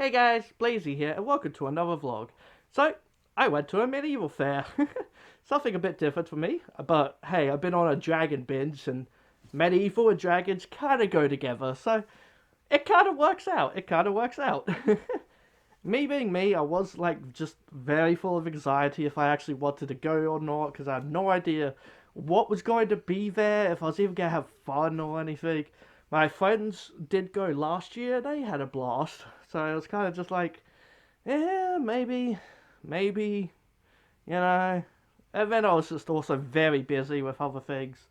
Hey guys, Blazie here, and welcome to another vlog. So, I went to a medieval fair. Something a bit different for me, but hey, I've been on a dragon binge, and medieval and dragons kind of go together, so it kind of works out. It kind of works out. Me being me, I was like just very full of anxiety if I actually wanted to go or not, because I had no idea what was going to be there, if I was even going to have fun or anything. My friends did go last year, they had a blast, so it was kind of just like, yeah, maybe, you know. And then I was just also very busy with other things.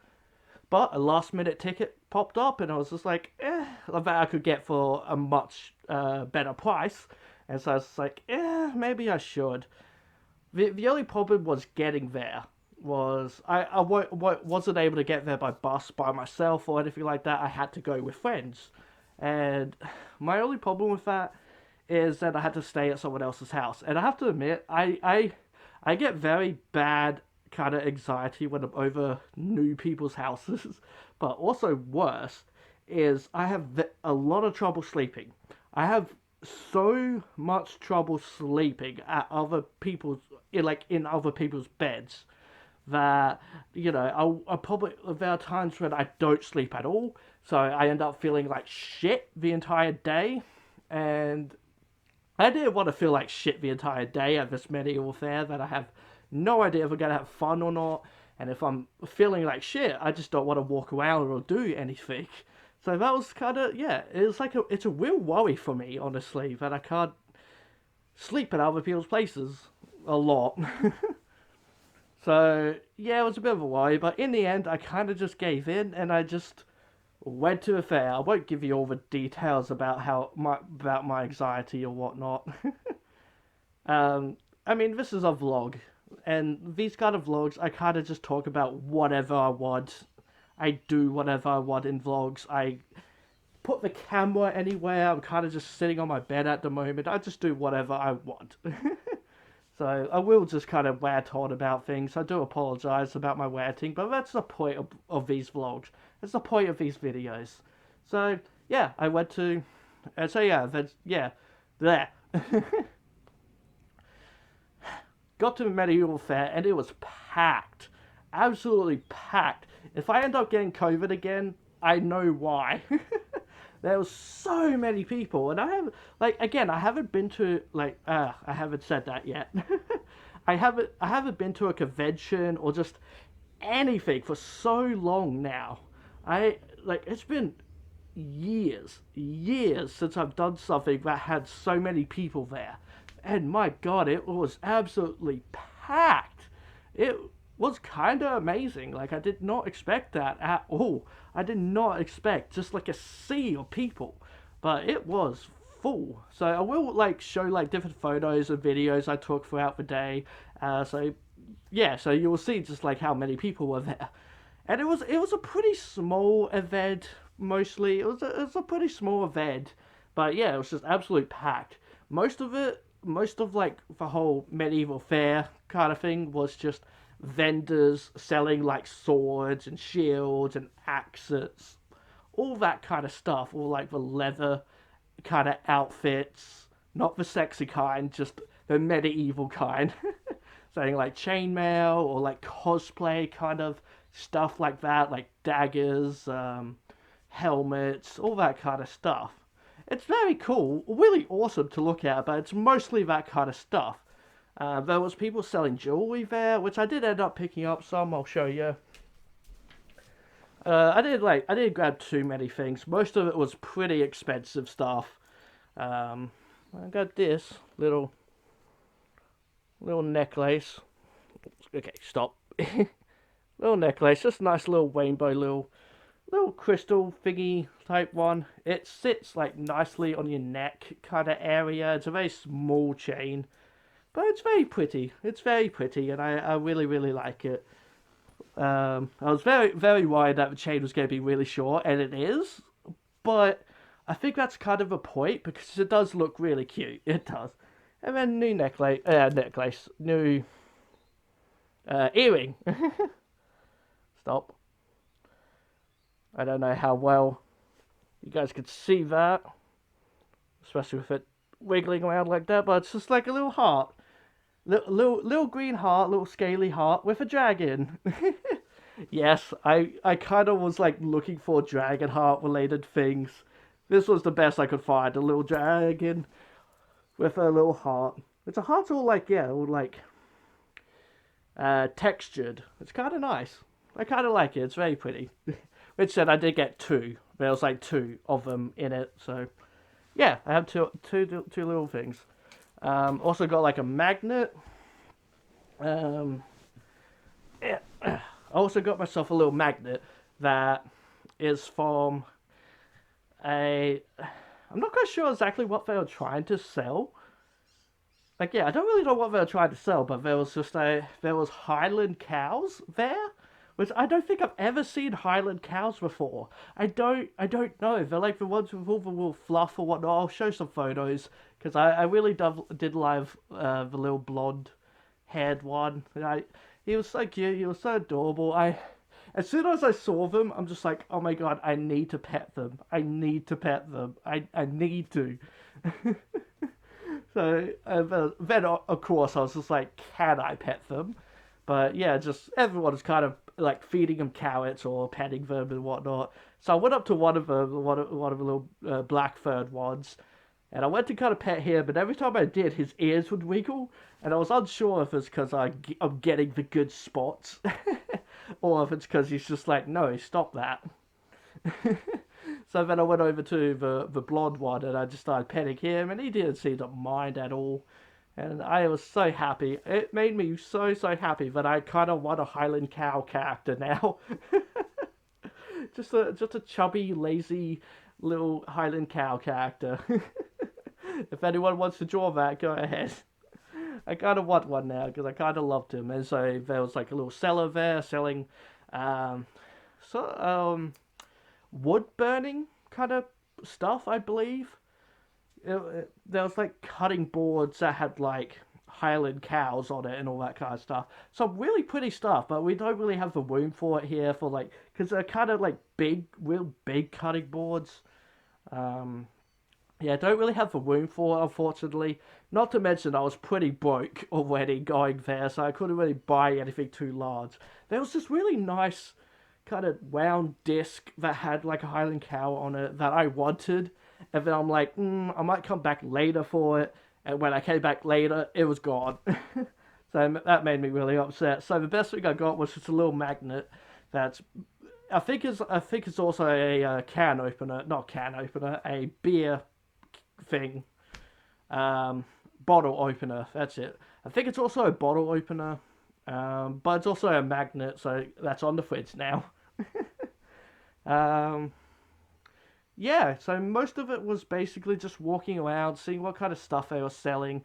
But a last minute ticket popped up, and I was just like, that I could get for a much better price. And so I was like, maybe I should. The only problem was getting there. Was wasn't able to get there by bus by myself or anything like that. I had to go with friends. And my only problem with that is that I had to stay at someone else's house. And I have to admit, I get very bad kind of anxiety when I'm over new people's houses. But also worse is I have a lot of trouble sleeping. I have so much trouble sleeping at other people's in other people's beds that I'll probably there are times when I don't sleep at all, so I end up feeling like shit the entire day, and I didn't want to feel like shit the entire day at this medieval fair that I have no idea if we're gonna have fun or not. And if I'm feeling like shit, I just don't want to walk around or do anything. So that was kind of, yeah, it's a real worry for me, honestly, that I can't sleep at other people's places a lot. So yeah, it was a bit of a worry, but in the end, I kind of just gave in and I just went to the fair. I won't give you all the details about my anxiety or whatnot. um, I mean, this is a vlog, and these kind of vlogs, I kind of just talk about whatever I want. I do whatever I want in vlogs. I put the camera anywhere. I'm kind of just sitting on my bed at the moment. I just do whatever I want. So I will just kind of rant on about things. I do apologize about my ranting, but that's the point of these vlogs. That's the point of these videos. So yeah, I went to, so yeah, that's, yeah, there. Got to the medieval fair and it was packed, absolutely packed. If I end up getting COVID again, I know why. There was so many people, and I have again, I haven't been to I haven't said that yet. I haven't been to a convention or just anything for so long now. It's been years since I've done something that had so many people there. And my god, it was absolutely packed. It was kind of amazing. Like, I did not expect that at all. I did not expect just like a sea of people. But it was full. So I will show different photos and videos I took throughout the day. So yeah, so you will see just how many people were there. And it was a pretty small event. Mostly it was a pretty small event, but yeah, it was just absolute packed. Most of the whole medieval fair kind of thing was just vendors selling swords and shields and axes, all that kind of stuff, all the leather kind of outfits, not the sexy kind, just the medieval kind. Saying chainmail or cosplay kind of stuff like that, like daggers, helmets, all that kind of stuff. It's very cool, really awesome to look at, but it's mostly that kind of stuff. There was people selling jewelry there, which I did end up picking up some. I'll show you. I didn't grab too many things. Most of it was pretty expensive stuff. I got this little necklace. Okay, stop. Little necklace, just a nice little rainbow little crystal thingy type one. It sits nicely on your neck kind of area. It's a very small chain, but it's very pretty. It's very pretty, and I really like it. I was very worried that the chain was going to be really short, and it is, but I think that's kind of a point because it does look really cute. It does. And then new new earring. Stop. I don't know how well you guys could see that, especially with it wiggling around like that, but it's just like a little heart. Little green heart, little scaly heart with a dragon. Yes, I kind of was like looking for dragon heart related things. This was the best I could find. A little dragon with a little heart. It's a heart's all like, yeah, all like textured. It's kind of nice. I kind of like it. It's very pretty. Which said I did get two. There was like two of them in it. So yeah, I have two little things. Also got like a magnet. Um, yeah. I also got myself a little magnet that is from a. I'm not quite sure exactly what they were trying to sell. Like, yeah, I don't really know what they were trying to sell, but there was Highland cows there, which I don't think I've ever seen Highland cows before. I don't know. They're like the ones with all the little fluff or whatnot. I'll show some photos because I really did love the little blonde haired one. He was so cute. He was so adorable. As soon as I saw them, I'm just like, oh my god, I need to pet them. I need to pet them. I need to. So then, of course, I was just like, can I pet them? But yeah, just everyone is kind of like feeding them carrots or petting them and whatnot. So I went up to one of them, one of the little black-furred ones, and I went to kind of pet him, but every time I did, his ears would wiggle, and I was unsure if it's because I'm getting the good spots, or if it's because he's just like, no, stop that. So then I went over to the blonde one and I just started petting him, and he didn't seem to mind at all. And I was so happy. It made me so happy that I kind of want a Highland Cow character now. Just a chubby, lazy little Highland Cow character. If anyone wants to draw that, go ahead. I kind of want one now because I kind of loved him. And so there was like a little seller there selling um, so wood burning kind of stuff, I believe. There was like cutting boards that had like Highland cows on it and all that kind of stuff. Some really pretty stuff, but we don't really have the room for it here for like because they're kind of like big, real big cutting boards. Um, yeah, don't really have the room for it, unfortunately. Not to mention I was pretty broke already going there, so I couldn't really buy anything too large. There was this really nice kind of round disc that had like a Highland cow on it that I wanted, and then I'm like, I might come back later for it. And when I came back later, it was gone. So that made me really upset. So the best thing I got was just a little magnet that's I think it's also a can opener, not can opener, a beer thing, um, bottle opener. That's it. I think it's also a bottle opener, but it's also a magnet, so that's on the fridge now. Um, yeah, so most of it was basically just walking around, seeing what kind of stuff they were selling.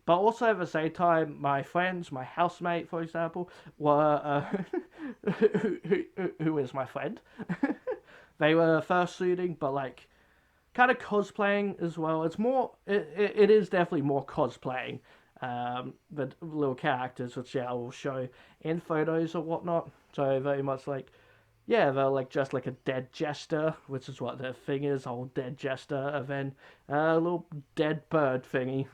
But also at the same time, my friends, my housemate, for example, were who is my friend. They were fursuiting, but like kind of cosplaying as well. It is definitely more cosplaying. The little characters, which yeah, I will show in photos or whatnot. So very much like, yeah, they're like just like a dead jester, which is what their thing is, whole dead jester, and then a little dead bird thingy.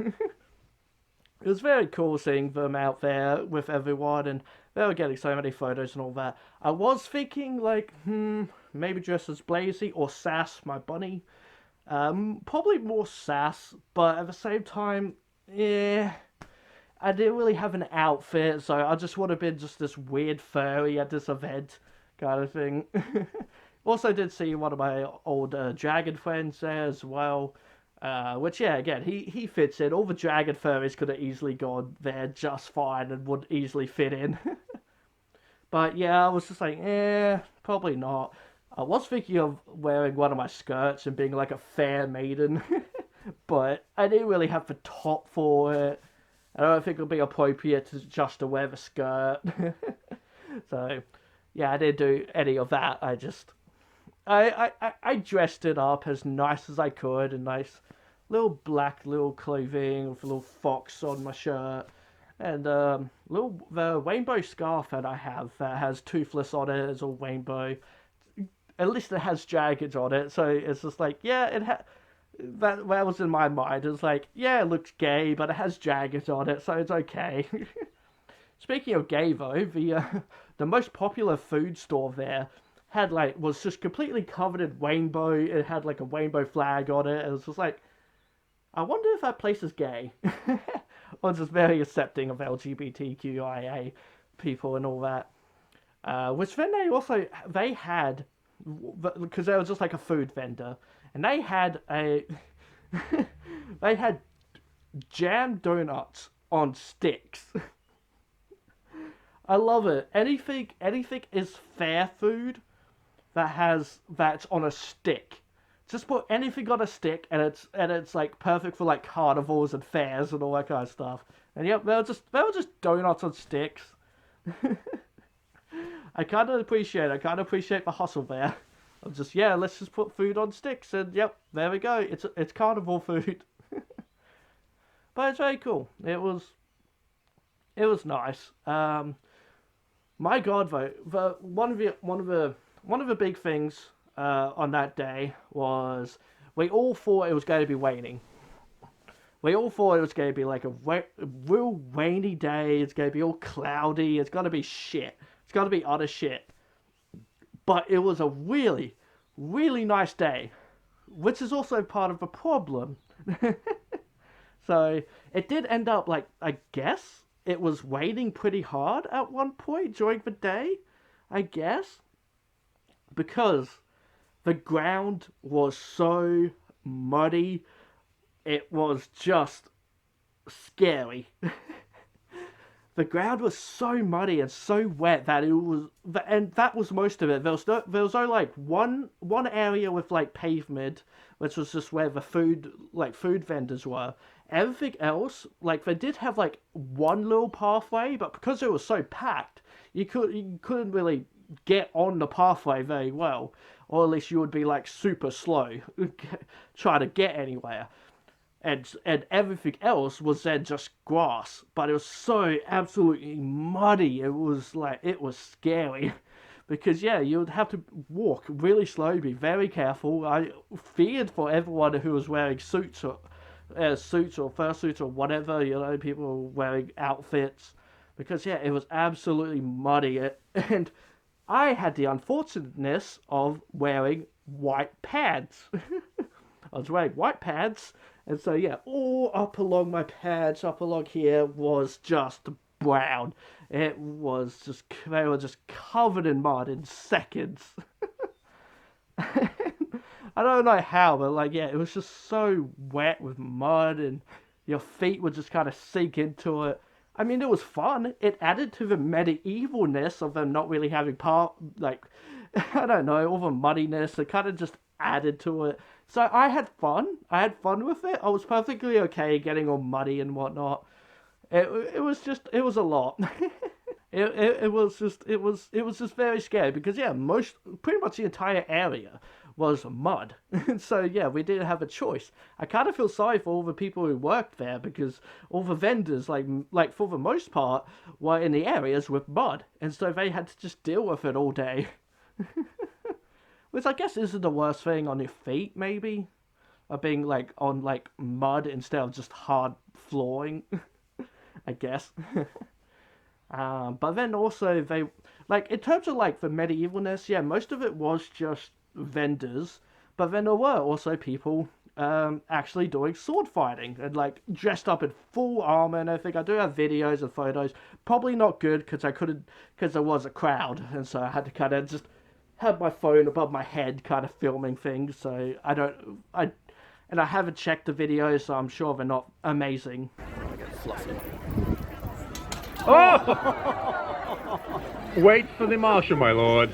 It was very cool seeing them out there with everyone, and they were getting so many photos and all that. I was thinking like, maybe dress as Blazie or Sass, my bunny. Probably more Sass, but at the same time, yeah, I didn't really have an outfit, so I just would have been just this weird furry at this event kind of thing. Also did see one of my old dragon friends there as well. Which, yeah, again, he fits in. All the dragon furries could have easily gone there just fine and would easily fit in. But yeah, I was just like, probably not. I was thinking of wearing one of my skirts and being like a fair maiden, but I didn't really have the top for it. I don't think it would be appropriate just to wear the skirt. So, yeah, I didn't do any of that. I dressed it up as nice as I could, and nice little black little clothing with a little fox on my shirt, and the rainbow scarf that I have that has Toothless on it is all rainbow. At least it has dragons on it, so it's just like, yeah, that was in my mind. It was like, yeah, it looks gay, but it has jaggers on it, so it's okay. Speaking of gay though, the most popular food store there had was just completely covered in rainbow. It had like a rainbow flag on it. It was just like, I wonder if that place is gay. Or just very accepting of LGBTQIA people and all that. Which then they had, because they were just like a food vendor, and they had they had jam donuts on sticks. I love it. Anything is fair food that's on a stick. Just put anything on a stick, and it's like perfect for like carnivals and fairs and all that kind of stuff. And yep, they were just donuts on sticks. I kind of appreciate the hustle there. I'm just, yeah, let's just put food on sticks, and yep, there we go. It's carnivore food. But it's very cool. It was nice. My God, though, one of the big things on that day was we all thought it was going to be raining. We all thought it was going to be like a real rainy day. It's going to be all cloudy. It's going to be shit. It's going to be utter shit. But it was a really, really nice day, which is also part of the problem. So it did end up like, I guess it was raining pretty hard at one point during the day, I guess, because the ground was so muddy. It was just scary. The ground was so muddy and so wet that and that was most of it. There was only like one area with like pavement, which was just where the food vendors were. Everything else, like they did have like one little pathway, but because it was so packed, you couldn't really get on the pathway very well, or at least you would be like super slow trying to get anywhere. And everything else was then just grass, but it was so absolutely muddy. It was scary, because yeah, you would have to walk really slow, be very careful. I feared for everyone who was wearing suits or fursuits or whatever, people were wearing outfits, because yeah, it was absolutely muddy. And I had the unfortunateness of wearing white pants. I was wearing white pants, and so yeah, all up along my pants, up along here, was just brown. They were just covered in mud in seconds. I don't know how, but like, yeah, it was just so wet with mud, and your feet would just kind of sink into it. I mean, it was fun. It added to the medievalness of them not really having I don't know, all the muddiness. It kind of just added to it. So I had fun. With it. I was perfectly okay getting all muddy and whatnot. It was a lot. it was just very scary, because yeah, pretty much the entire area was mud. So yeah, we didn't have a choice. I kind of feel sorry for all the people who worked there, because all the vendors, like for the most part, were in the areas with mud, and so they had to just deal with it all day. Which I guess isn't the worst thing on your feet, maybe, of being like on like mud instead of just hard flooring. I guess. But then also they, like, in terms of like the medievalness, yeah, most of it was just vendors, but then there were also people actually doing sword fighting and like dressed up in full armor and everything. I do have videos and photos, probably not good because there was a crowd, and so I had to kind of just have my phone above my head kind of filming things, so I haven't checked the videos, so I'm sure they're not amazing. Oh! Wait for the marshal, my lord.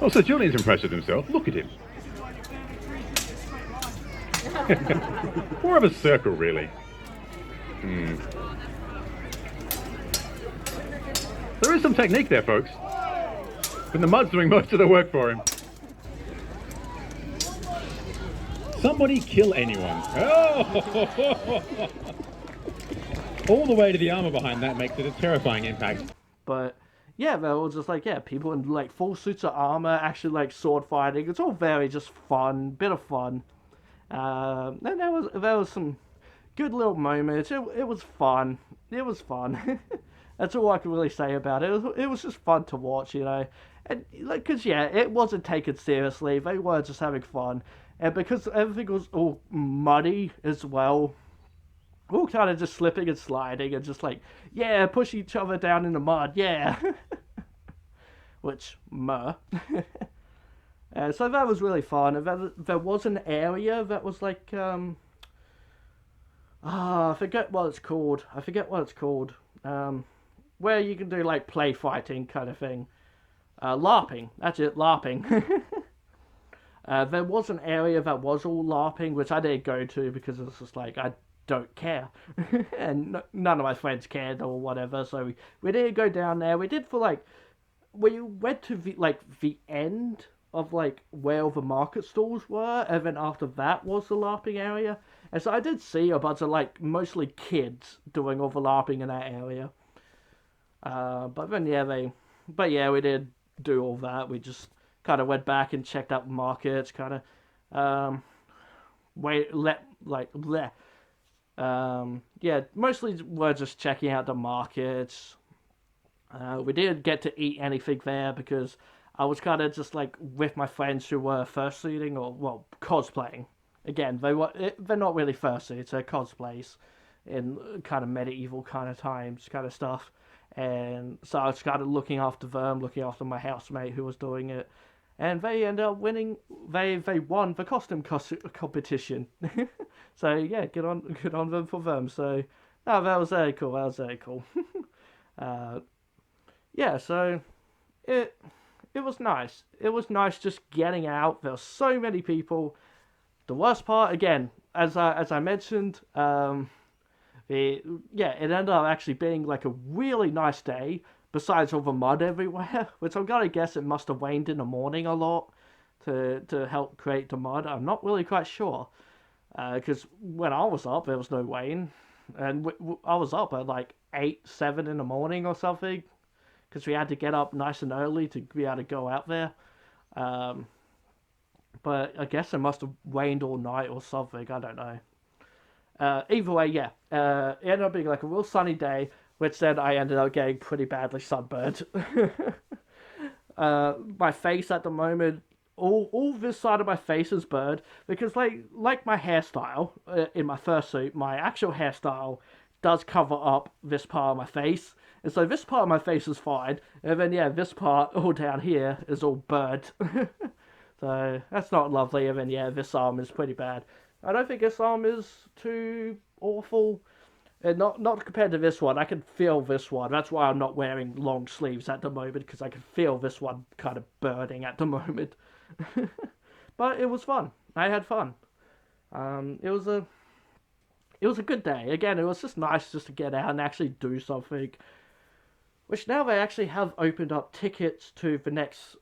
Oh, Sir Julian's impressed with himself. Look at him. More of a circle, really. There is some technique there, folks. And the mud's doing most of the work for him. Somebody kill anyone. Oh! All the way to the armor behind that makes it a terrifying impact. But yeah, they're all just like, yeah, people in like full suits of armor, actually like sword fighting. It's all very just fun, bit of fun. And there was some good little moments. It was fun. It was fun. That's all I can really say about it. It was just fun to watch, you know. And like, cause yeah, it wasn't taken seriously. They were just having fun, and because everything was all muddy as well, all kind of just slipping and sliding and just like, yeah, push each other down in the mud, yeah. Which, so that was really fun. And there was an area that was like, I forget what it's called. I forget what it's called. Where you can do like play fighting kind of thing. LARPing. That's it, LARPing. There was an area that was all LARPing, which I didn't go to because it was just like, I don't care. And none of my friends cared or whatever, so we didn't go down there. We did for like, we went to the end of like where all the market stalls were, and then after that was the LARPing area. And so I did see a bunch of like mostly kids doing all the LARPing in that area. But yeah, we did do all that. We just kind of went back and checked out markets, kind of, yeah, mostly we're just checking out the markets. We didn't get to eat anything there because I was kind of just like with my friends who were fursuiting or well cosplaying. Again, they're not really fursuits, they're cosplays in kind of medieval kind of times, kind of stuff. And so I was kind of looking after them, looking after my housemate who was doing it, and they ended up winning. They won the costume competition. So yeah, good on them for them. So no, that was very cool. That was very cool. uh, yeah, so it it was nice. It was nice just getting out. There were so many people. The worst part, again, as I mentioned, it ended up actually being like a really nice day. Besides all the mud everywhere, which I'm gonna guess it must have rained in the morning a lot to help create the mud. I'm not really quite sure, because when I was up, there was no rain, and I was up at like 8, 7 in the morning or something, because we had to get up nice and early to be able to go out there. Um, but I guess it must have rained all night or something. I don't know. Either way, yeah. It ended up being like a real sunny day, which then I ended up getting pretty badly sunburned. My face at the moment, all this side of my face is burned because like my hairstyle in my fursuit, my actual hairstyle does cover up this part of my face, and so this part of my face is fine, and then yeah, this part all down here is all burnt. So that's not lovely. And then yeah, this arm is pretty bad. I don't think this arm is too awful. And not compared to this one. I can feel this one. That's why I'm not wearing long sleeves at the moment, because I can feel this one kind of burning at the moment. But it was fun. I had fun. It was a good day. Again, it was just nice just to get out and actually do something. Which now they actually have opened up tickets to the next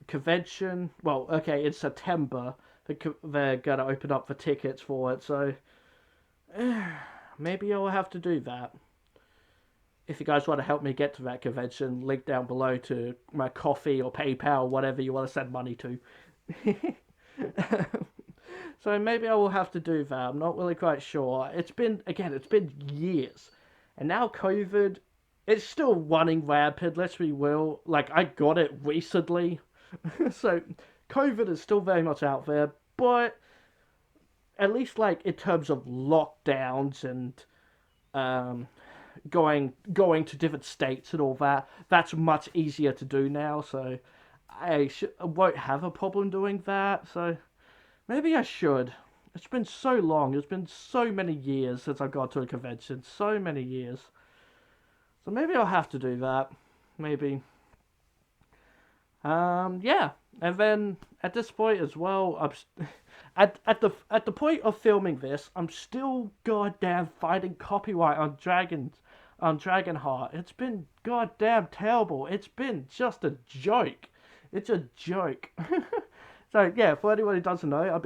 convention. Well, okay, in September they're gonna open up the tickets for it. So maybe I'll have to do that. If you guys want to help me get to that convention, link down below to my coffee or PayPal, whatever you want to send money to. So maybe I will have to do that. I'm not really quite sure. It's been years. And now COVID, it's still running rapid, let's be real. Like, I got it recently. So, COVID is still very much out there. But, at least, like, in terms of lockdowns and going to different states and all that, that's much easier to do now. So, I won't have a problem doing that. So, maybe I should. It's been so long. It's been so many years since I've gone to a convention. So many years. So maybe I'll have to do that. Maybe. Yeah. And then at this point as well, at the point of filming this, I'm still goddamn fighting copyright on Dragonheart. It's been goddamn terrible. It's been just a joke. It's a joke. So yeah, for anyone who doesn't know, I've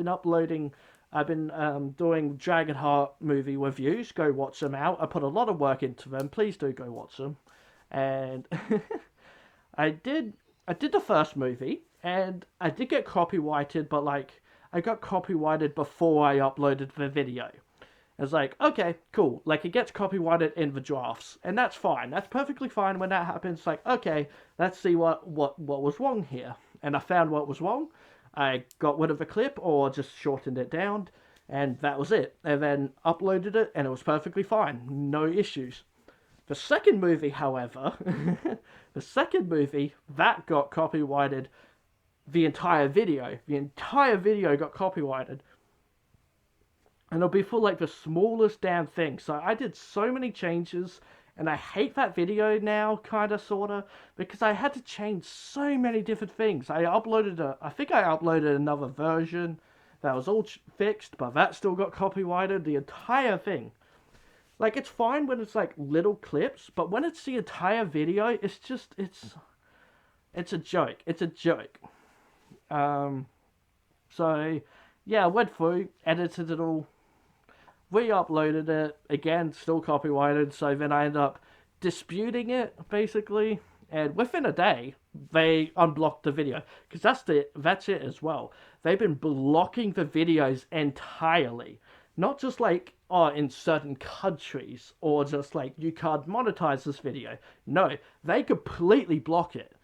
been doing Dragonheart movie reviews. Go watch them out. I put a lot of work into them. Please do go watch them. And I did the first movie, and I did get copyrighted, but like I got copyrighted before I uploaded the video. It's like, okay, cool. Like, it gets copyrighted in the drafts, and that's fine. That's perfectly fine when that happens. Like, okay, let's see what was wrong here. And I found what was wrong. I got rid of the clip or just shortened it down, and that was it. And then uploaded it, and it was perfectly fine. No issues. The second movie, however, the second movie, that got copyrighted the entire video. The entire video got copyrighted. And it'll be for like the smallest damn thing. So I did so many changes, and I hate that video now, kinda, sorta, because I had to change so many different things. I think I uploaded another version that was all fixed, but that still got copyrighted, the entire thing. Like, it's fine when it's like little clips, but when it's the entire video, it's just, it's a joke. It's a joke. So, yeah, I went through, edited it all, re-uploaded it, again, still copyrighted, so then I ended up disputing it, basically, and within a day, they unblocked the video, because that's it as well. They've been blocking the videos entirely, not just like, oh, in certain countries, or just like, you can't monetize this video. No, they completely block it,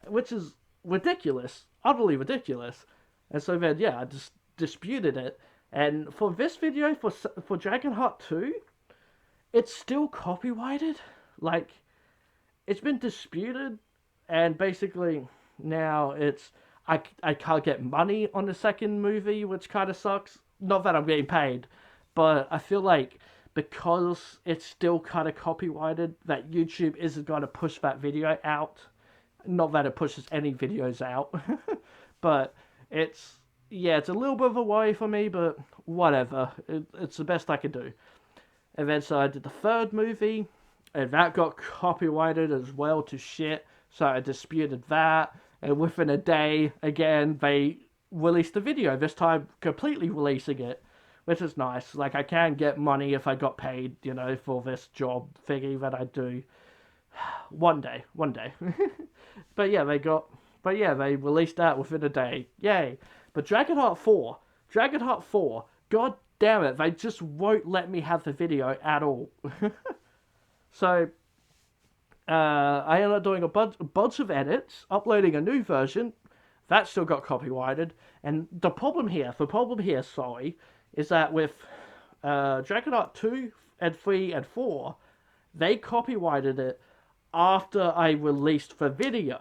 which is ridiculous, utterly ridiculous. And so then, yeah, I just disputed it. And for this video, for Dragonheart 2, it's still copyrighted. Like, it's been disputed, and basically now I can't get money on the second movie, which kind of sucks. Not that I'm getting paid, but I feel like because it's still kind of copyrighted, that YouTube isn't going to push that video out. Not that it pushes any videos out, but it's a little bit of a worry for me, but whatever. It's the best I could do. And then so I did the third movie, and that got copyrighted as well to shit. So I disputed that, and within a day, again, they released the video. This time, completely releasing it, which is nice. Like, I can get money if I got paid, for this job thingy that I do. One day. But yeah, they released that within a day. Yay. But Dragonheart 4, god damn it, they just won't let me have the video at all. So, I ended up doing a bunch of edits, uploading a new version. That still got copyrighted. And the problem here, is that with Dragonheart 2 and 3 and 4, they copyrighted it after I released the video.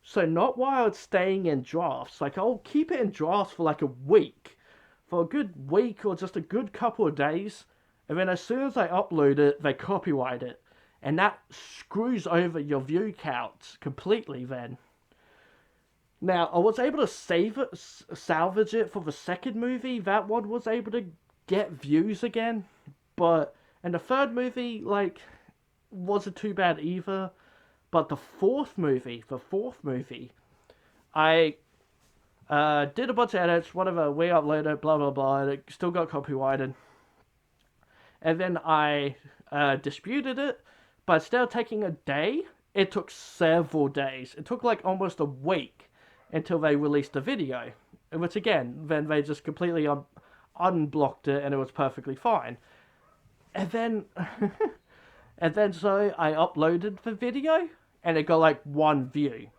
So not while it's staying in drafts. Like, I'll keep it in drafts for like a week. For a good week or just a good couple of days. And then as soon as I upload it, they copyright it. And that screws over your view counts completely then. Now, I was able to salvage it for the second movie. That one was able to get views again. But, and the third movie, like, wasn't too bad either. But the fourth movie, I did a bunch of edits, whatever, re-uploaded it, blah, blah, blah, and it still got copyrighted. And then I disputed it, but instead of taking a day, it took several days. It took like almost a week until they released the video. Which again, then they just completely unblocked it and it was perfectly fine. And then... And then so I uploaded the video, and it got like one view.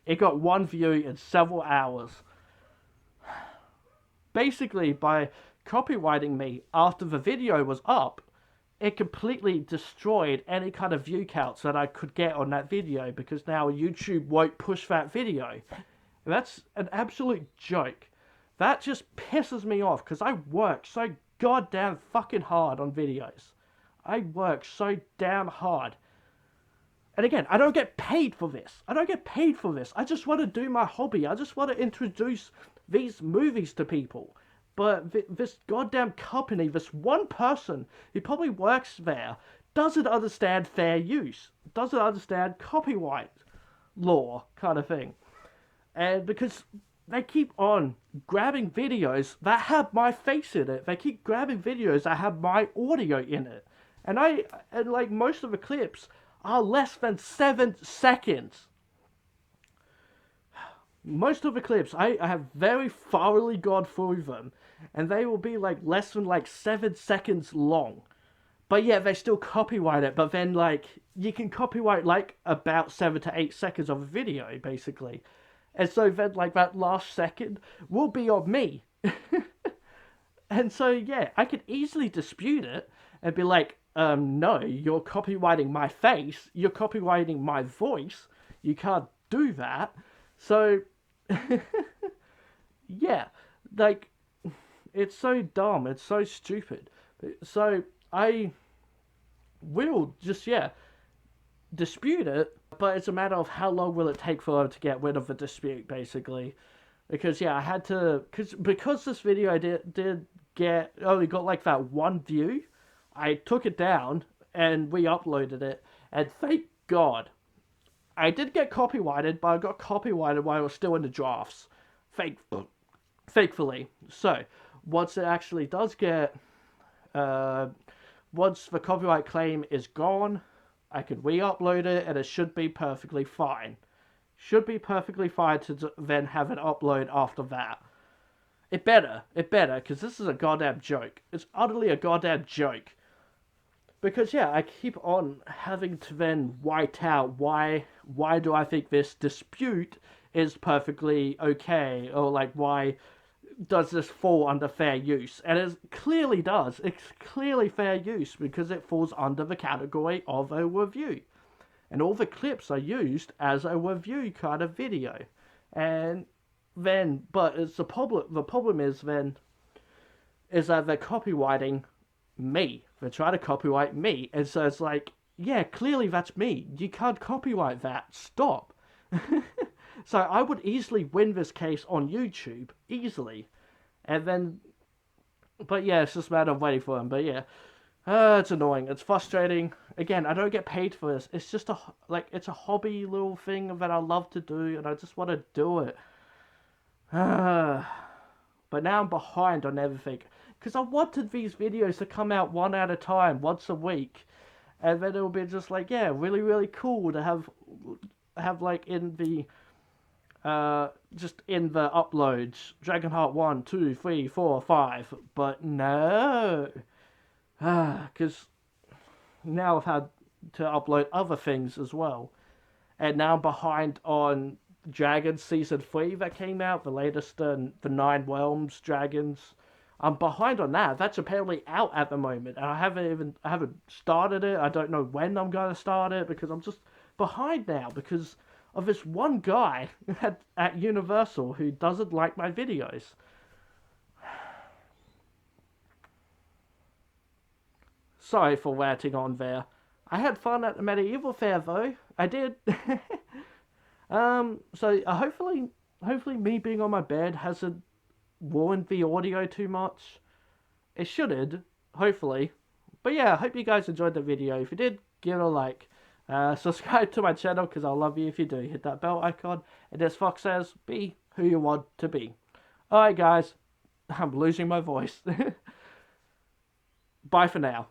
It got one view in several hours. Basically, by copyrighting me after the video was up, it completely destroyed any kind of view counts that I could get on that video, because now YouTube won't push that video. That's an absolute joke. That just pisses me off, because I work so goddamn fucking hard on videos. I work so damn hard. And again, I don't get paid for this. I just want to do my hobby. I just want to introduce these movies to people. But this goddamn company, this one person who probably works there, doesn't understand fair use. Doesn't understand copyright law kind of thing. And because they keep on grabbing videos that have my face in it. They keep grabbing videos that have my audio in it. And like most of the clips are less than 7 seconds. Most of the clips, I have very thoroughly gone through them, and they will be like less than like 7 seconds long. But yeah, they still copyright it. But then like you can copyright like about 7 to 8 seconds of a video, basically. And so then like that last second will be on me. And so yeah, I could easily dispute it and be like, no, you're copywriting my face, you're copywriting my voice, you can't do that. So yeah, like it's so dumb, it's so stupid. So I will just dispute it, but it's a matter of how long will it take for them to get rid of the dispute, basically. Because yeah, I had to because this video I did get only got like that one view. I took it down and re-uploaded it, and thank God I did get copyrighted, but I got copyrighted while I was still in the drafts. Thankfully. So once it actually does get once the copyright claim is gone, I can re-upload it, and it should be perfectly fine. Should be perfectly fine to then have it upload after that. It better, because this is a goddamn joke. It's utterly a goddamn joke. Because yeah, I keep on having to then write out why do I think this dispute is perfectly okay, or like why does this fall under fair use? And it clearly does. It's clearly fair use because it falls under the category of a review. And all the clips are used as a review kind of video. And then, but it's the problem is then, is that they're copywriting me. They're trying to copyright me. And so it's like, yeah, clearly that's me. You can't copyright that. Stop. So I would easily win this case on YouTube. Easily. And then, but yeah, it's just a matter of waiting for them. But yeah. It's annoying. It's frustrating. Again, I don't get paid for this. It's just it's a hobby little thing that I love to do, and I just want to do it. But now I'm behind on everything. Because I wanted these videos to come out one at a time, once a week. And then it'll be just like, yeah, really, really cool to have like in the, just in the uploads, Dragonheart 1, 2, 3, 4, 5. But no. Because now I've had to upload other things as well. And now I'm behind on Dragons Season 3 that came out, the latest, the 9 Realms Dragons. I'm behind on that. That's apparently out at the moment. And I haven't started it. I don't know when I'm going to start it because I'm just behind now because of this one guy at Universal who doesn't like my videos. Sorry for ranting on there. I had fun at the medieval fair though. I did. So hopefully me being on my bed hasn't ruined the audio too much. It shouldn't, hopefully. But yeah, I hope you guys enjoyed the video. If you did, give it a like. Subscribe to my channel because I'll love you if you do. Hit that bell icon. And as Fox says, be who you want to be. Alright guys, I'm losing my voice. Bye for now.